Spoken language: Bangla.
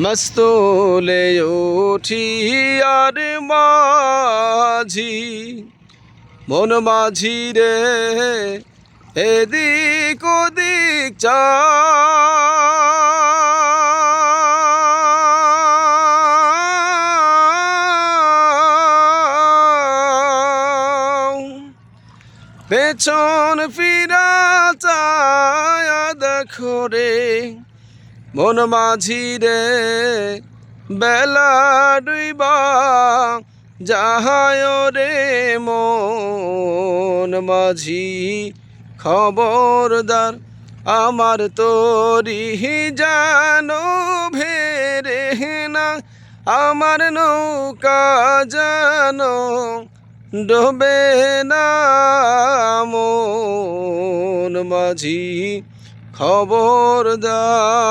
মস্তলে উঠি আর মাঝি, মন মাঝি রে এদিক ওদিক চাও, পেছন ফিরা চায়া দেখো রে মন মাঝি রে বেলা ডুইবা যাহায় রে মন মাঝি খবরদার আমার তোরি জানো ভেরে না, আমার নৌকা জানো ডোবে না, মন মাঝি খবরদার।